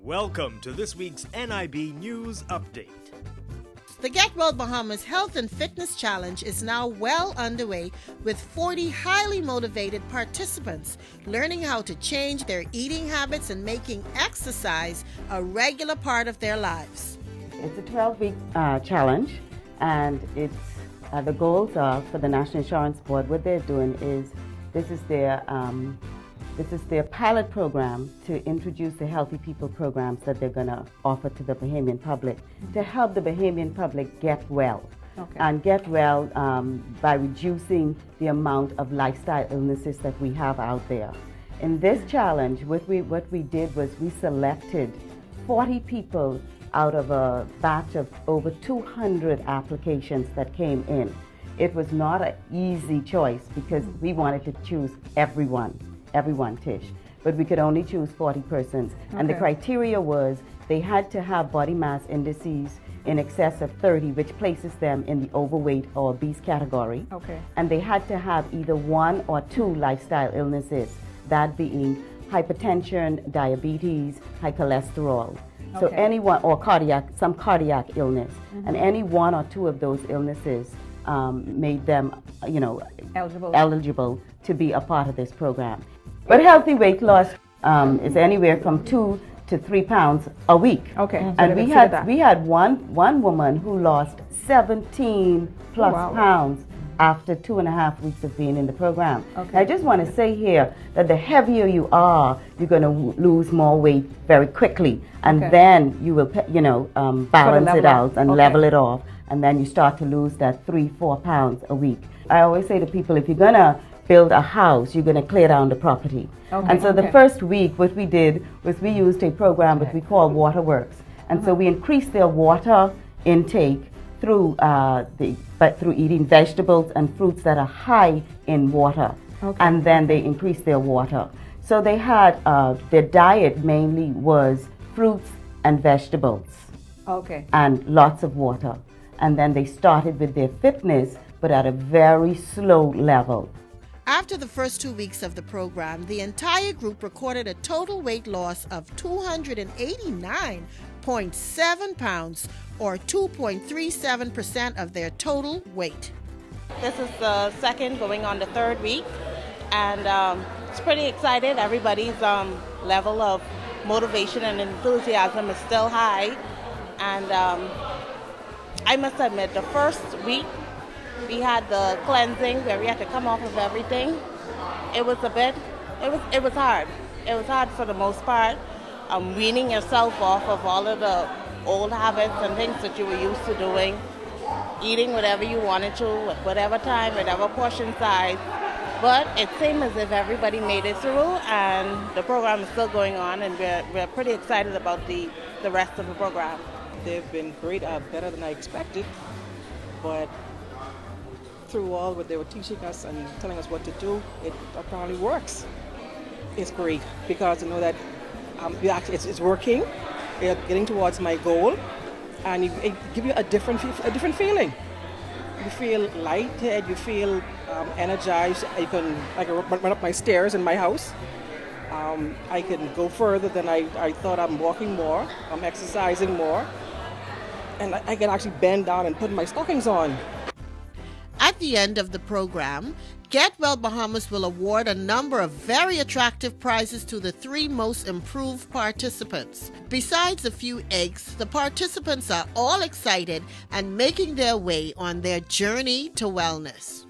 Welcome to this week's NIB News Update. The Get Well Bahamas Health and Fitness Challenge is now well underway with 40 highly motivated participants learning how to change their eating habits and making exercise a regular part of their lives. It's a 12-week challenge, and it's the goals are for the National Insurance Board. What they're doing is this is their pilot program to introduce the Healthy People programs that they're going to offer to the Bahamian public to help the Bahamian public get well. Okay. And get well by reducing the amount of lifestyle illnesses that we have out there. In this challenge, what we did was we selected 40 people out of a batch of over 200 applications that came in. It was not an easy choice because we wanted to choose everyone, Tish, but we could only choose 40 persons. Okay. And the criteria was they had to have body mass indices in excess of 30, which places them in the overweight or obese category. Okay. And they had to have either one or two lifestyle illnesses, that being hypertension, diabetes, high cholesterol. So anyone, or some cardiac illness, and any one or two of those illnesses made them, eligible to be a part of this program. But healthy weight loss is anywhere from 2 to 3 pounds a week. Okay. And we had one woman who lost 17 plus pounds after 2.5 weeks of being in the program. Okay. I just want to say here that the heavier you are, you're going to lose more weight very quickly, and then you will, balance it out and level it off, and then you start to lose that 3-4 pounds a week. I always say to people, if you're going to build a house, you're going to clear down the property. And so the first week, what we did was we used a program that we call Waterworks, and so we increased their water intake through eating vegetables and fruits that are high in water, and then they increased their water. So they had their diet mainly was fruits and vegetables, and lots of water. And then they started with their fitness, but at a very slow level. After the first 2 weeks of the program, the entire group recorded a total weight loss of 289.7 pounds, or 2.37% of their total weight. This is the second, going on the third week, and it's pretty excited. Everybody's level of motivation and enthusiasm is still high, and I must admit, the first week we had the cleansing where we had to come off of everything. It was hard. It was hard for the most part, weaning yourself off of all of the old habits and things that you were used to doing, eating whatever you wanted to, at whatever time, whatever portion size. But it seemed as if everybody made it through, and the program is still going on, and we're pretty excited about the rest of the program. They've been great, better than I expected, but through all what they were teaching us and telling us what to do, it apparently works. It's great because I know that it's working. You're getting towards my goal, and it gives you a different feeling. You feel lightheaded, you feel energized. I can run up my stairs in my house. I can go further than I thought. I'm walking more, I'm exercising more, and I can actually bend down and put my stockings on. At the end of the program, Get Well Bahamas will award a number of very attractive prizes to the 3 most improved participants. Besides a few eggs, the participants are all excited and making their way on their journey to wellness.